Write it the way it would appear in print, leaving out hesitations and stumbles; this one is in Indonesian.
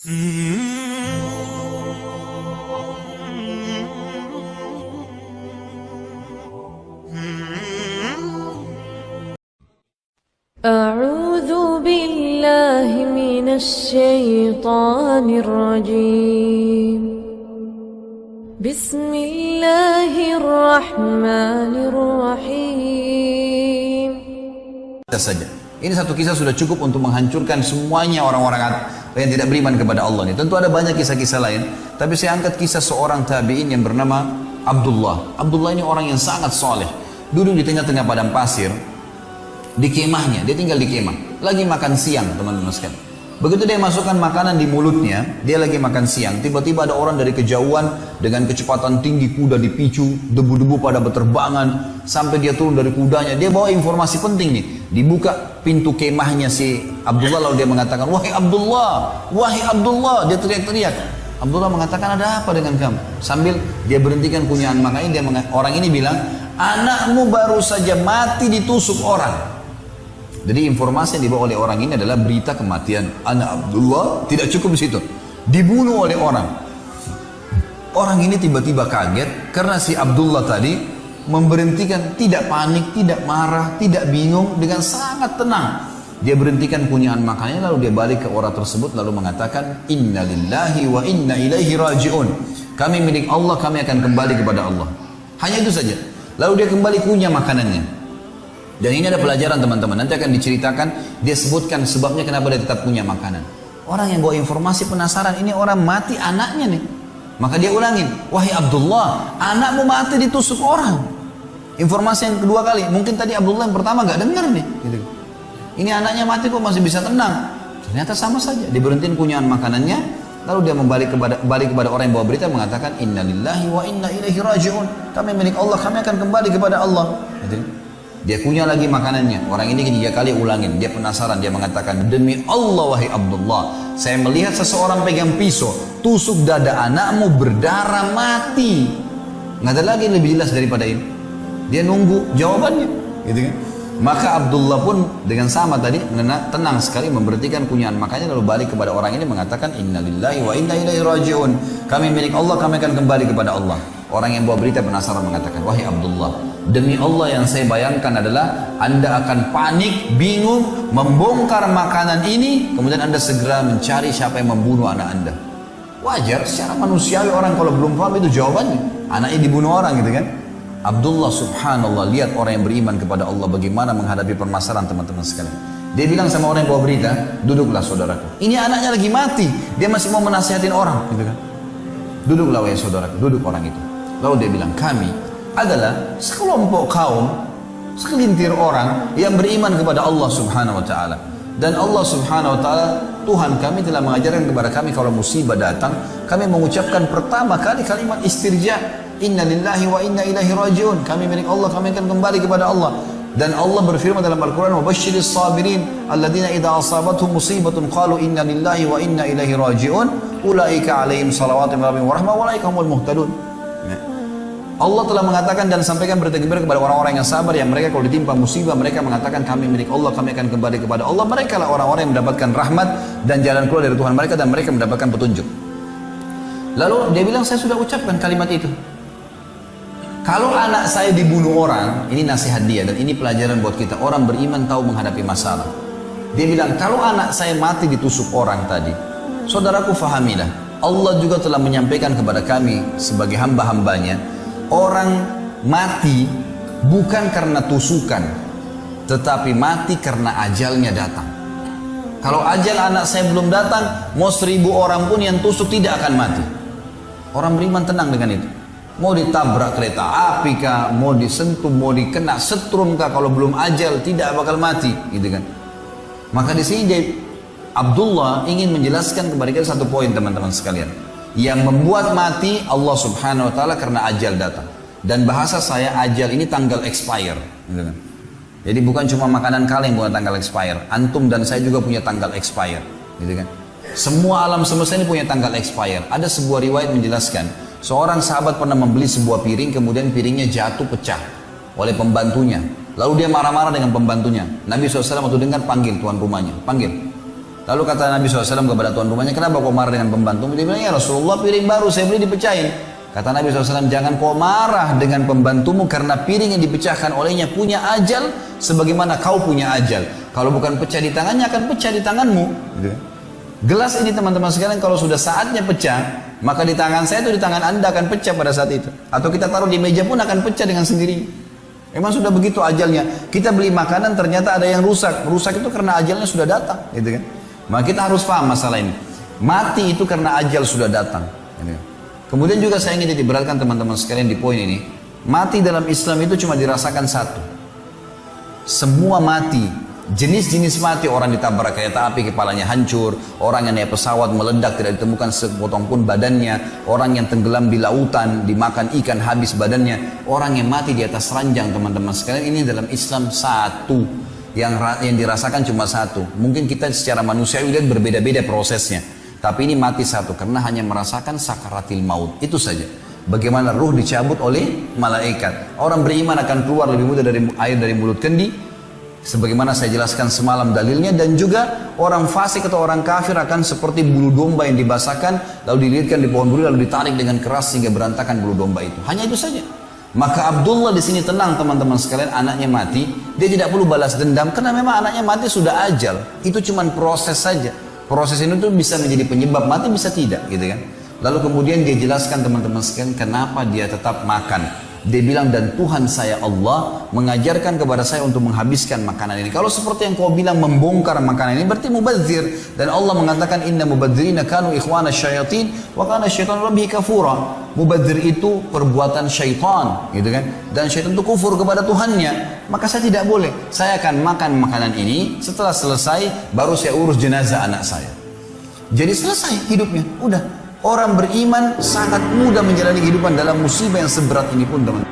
أعوذ بالله من الشيطان الرجيم بسم الله الرحمن الرحيم. Saja. Ini satu kisah sudah cukup untuk menghancurkan semuanya orang-orang yang tidak beriman kepada Allah ini. Tentu ada banyak kisah-kisah lain, tapi saya angkat kisah seorang tabi'in yang bernama Abdullah. Abdullah ini orang yang sangat soleh. Duduk di tengah-tengah padang pasir, di kemahnya, dia tinggal di kemah. Lagi makan siang, teman-teman sekalian. Begitu dia masukkan makanan di mulutnya, dia lagi makan siang. Tiba-tiba ada orang dari kejauhan dengan kecepatan tinggi, kuda dipicu, debu-debu pada berterbangan sampai dia turun dari kudanya. Dia bawa informasi penting nih. Dibuka pintu kemahnya si Abdullah, lalu dia mengatakan, "Wahai Abdullah, wahai Abdullah." Dia teriak-teriak. Abdullah mengatakan, "Ada apa dengan kamu?" Sambil dia berhentikan kunyahan makannya, orang ini bilang, "Anakmu baru saja mati ditusuk orang." Jadi informasi yang dibawa oleh orang ini adalah berita kematian anak Abdullah. Tidak cukup di situ, dibunuh oleh orang. Orang ini tiba-tiba kaget karena si Abdullah tadi memberhentikan, tidak panik, tidak marah, tidak bingung, dengan sangat tenang. Dia berhentikan kunyahan makannya, lalu dia balik ke orang tersebut lalu mengatakan, "Inna lillahi wa inna ilaihi raji'un." Kami milik Allah, kami akan kembali kepada Allah. Hanya itu saja. Lalu dia kembali kunyah makanannya. Dan ini ada pelajaran teman-teman, nanti akan diceritakan, dia sebutkan sebabnya kenapa dia tetap punya makanan. Orang yang bawa informasi penasaran, ini orang mati anaknya nih. Maka dia ulangin, "Wahai Abdullah, anakmu mati ditusuk orang." Informasi yang kedua kali, mungkin tadi Abdullah yang pertama gak dengar nih. Gitu. Ini anaknya mati kok masih bisa tenang. Ternyata sama saja, diberhentiin kunyahan makanannya, lalu dia balik kepada orang yang bawa berita mengatakan, "Inna lillahi wa inna ilaihi raji'un." Kami milik Allah, kami akan kembali kepada Allah. Gitu. Dia kunyah lagi makanannya. Orang ini ketiga kali ulangin. Dia penasaran. Dia mengatakan, "Demi Allah wahai Abdullah, saya melihat seseorang pegang pisau, tusuk dada anakmu, berdarah, mati." Nggak ada lagi yang lebih jelas daripada ini. Dia nunggu jawabannya, gitu kan? Maka Abdullah pun dengan sama tadi tenang sekali memberhentikan kunyahan makannya, lalu balik kepada orang ini mengatakan, "Inna lillahi wa inna ilaihi raji'un." Kami milik Allah, kami akan kembali kepada Allah. Orang yang bawa berita penasaran mengatakan, "Wahai Abdullah, demi Allah yang saya bayangkan adalah Anda akan panik, bingung, membongkar makanan ini, kemudian Anda segera mencari siapa yang membunuh anak Anda." Wajar, secara manusiawi orang kalau belum paham itu jawabannya. Anaknya dibunuh orang gitu kan. Abdullah subhanallah, lihat orang yang beriman kepada Allah bagaimana menghadapi permasalahan teman-teman sekalian. Dia bilang sama orang yang bawa berita, "Duduklah saudaraku. Ini anaknya lagi mati. Dia masih mau menasihatin orang." Gitu kan. "Duduklah wahai saudaraku." Duduk orang itu. Lalu dia bilang, "Kami adalah sekelompok kaum, segelintir orang yang beriman kepada Allah subhanahu wa ta'ala. Dan Allah subhanahu wa ta'ala, Tuhan kami telah mengajarkan kepada kami kalau musibah datang, kami mengucapkan pertama kali kalimat istirja. Inna lillahi wa inna ilaihi raji'un. Kami milik Allah, kami akan kembali kepada Allah." Dan Allah berfirman dalam Al-Quran, "Wa basyiris sabirin alladzina idza asabatuhum musibatun qalu inna lillahi wa inna ilaihi raji'un ulaika alaihim salawatu min rabbihim wa rahmah wa ulaika humul muhtadun." Allah telah mengatakan dan sampaikan berita gembira kepada orang-orang yang sabar, yang mereka kalau ditimpa musibah mereka mengatakan kami milik Allah, kami akan kembali kepada Allah. Mereka lah orang-orang yang mendapatkan rahmat dan jalan keluar dari Tuhan mereka, dan mereka mendapatkan petunjuk. Lalu dia bilang, "Saya sudah ucapkan kalimat itu. Kalau anak saya dibunuh orang," ini nasihat dia dan ini pelajaran buat kita, orang beriman tahu menghadapi masalah. Dia bilang, "Kalau anak saya mati ditusuk orang tadi, saudaraku fahamilah, Allah juga telah menyampaikan kepada kami sebagai hamba-hambanya, orang mati bukan karena tusukan, tetapi mati karena ajalnya datang. Kalau ajal anak saya belum datang, mau 1000 orang pun yang tusuk tidak akan mati." Orang beriman tenang dengan itu. Mau ditabrak kereta api kah, mau disentuh, mau dikena setrum kah, kalau belum ajal tidak bakal mati, gitu kan. Maka di sini Abdullah ingin menjelaskan kepada kita satu poin teman-teman sekalian. Yang membuat mati Allah subhanahu wa ta'ala karena ajal datang. Dan bahasa saya ajal ini tanggal expire, gitu kan. Jadi bukan cuma makanan kalian yang punya tanggal expire, antum dan saya juga punya tanggal expire, gitu kan. Semua alam semesta ini punya tanggal expire. Ada sebuah riwayat menjelaskan, seorang sahabat pernah membeli sebuah piring, kemudian piringnya jatuh pecah oleh pembantunya. Lalu dia marah-marah dengan pembantunya. Nabi SAW waktu dengar panggil tuan rumahnya, panggil. Lalu kata Nabi SAW kepada tuan rumahnya, kenapa kau marah dengan pembantu? Dia bilang, ya Rasulullah, piring baru saya beli dipecahin. Kata Nabi SAW, jangan kau marah dengan pembantumu karena piring yang dipecahkan olehnya punya ajal sebagaimana kau punya ajal. Kalau bukan pecah di tangannya, akan pecah di tanganmu. Gitu. Gelas ini teman-teman sekalian, kalau sudah saatnya pecah, maka di tangan saya itu di tangan Anda akan pecah pada saat itu. Atau kita taruh di meja pun akan pecah dengan sendirinya. Memang sudah begitu ajalnya. Kita beli makanan ternyata ada yang rusak. Rusak itu karena ajalnya sudah datang. Gitu kan? Maka kita harus paham masalah ini. Mati itu karena ajal sudah datang. Gitu. Kemudian juga saya ingin diberatkan teman-teman sekalian di poin ini. Mati dalam Islam itu cuma dirasakan satu. Semua mati, jenis-jenis mati, orang ditabrak kereta api kepalanya hancur, orang yang naik pesawat meledak tidak ditemukan sepotong pun badannya, orang yang tenggelam di lautan dimakan ikan habis badannya, orang yang mati di atas ranjang teman-teman sekalian, ini dalam Islam satu. Yang dirasakan cuma satu. Mungkin kita secara manusiawi lihat berbeda-beda prosesnya. Tapi ini mati satu karena hanya merasakan sakaratil maut. Itu saja. Bagaimana ruh dicabut oleh malaikat. Orang beriman akan keluar lebih mudah dari air dari mulut kendi. Sebagaimana saya jelaskan semalam dalilnya. Dan juga orang fasik atau orang kafir akan seperti bulu domba yang dibasahkan. Lalu dililitkan di pohon duri lalu ditarik dengan keras sehingga berantakan bulu domba itu. Hanya itu saja. Maka Abdullah di sini tenang teman-teman sekalian, anaknya mati. Dia tidak perlu balas dendam karena memang anaknya mati sudah ajal. Itu cuma proses saja. Proses ini tuh bisa menjadi penyebab mati, bisa tidak, gitu kan? Lalu kemudian dia jelaskan teman-teman sekalian kenapa dia tetap makan. Dia bilang, dan Tuhan saya Allah mengajarkan kepada saya untuk menghabiskan makanan ini. Kalau seperti yang kau bilang membongkar makanan ini berarti mubadzir. Dan Allah mengatakan inna mubadzirina kanu ikhwana syayatin wa kana syaitan rabbihi kafura. Mubadzir itu perbuatan syaitan, gitu kan? Dan syaitan itu kufur kepada Tuhannya. Maka saya tidak boleh. Saya akan makan makanan ini, setelah selesai baru saya urus jenazah anak saya. Jadi selesai hidupnya, udah. Orang beriman sangat mudah menjalani kehidupan dalam musibah yang seberat ini pun teman.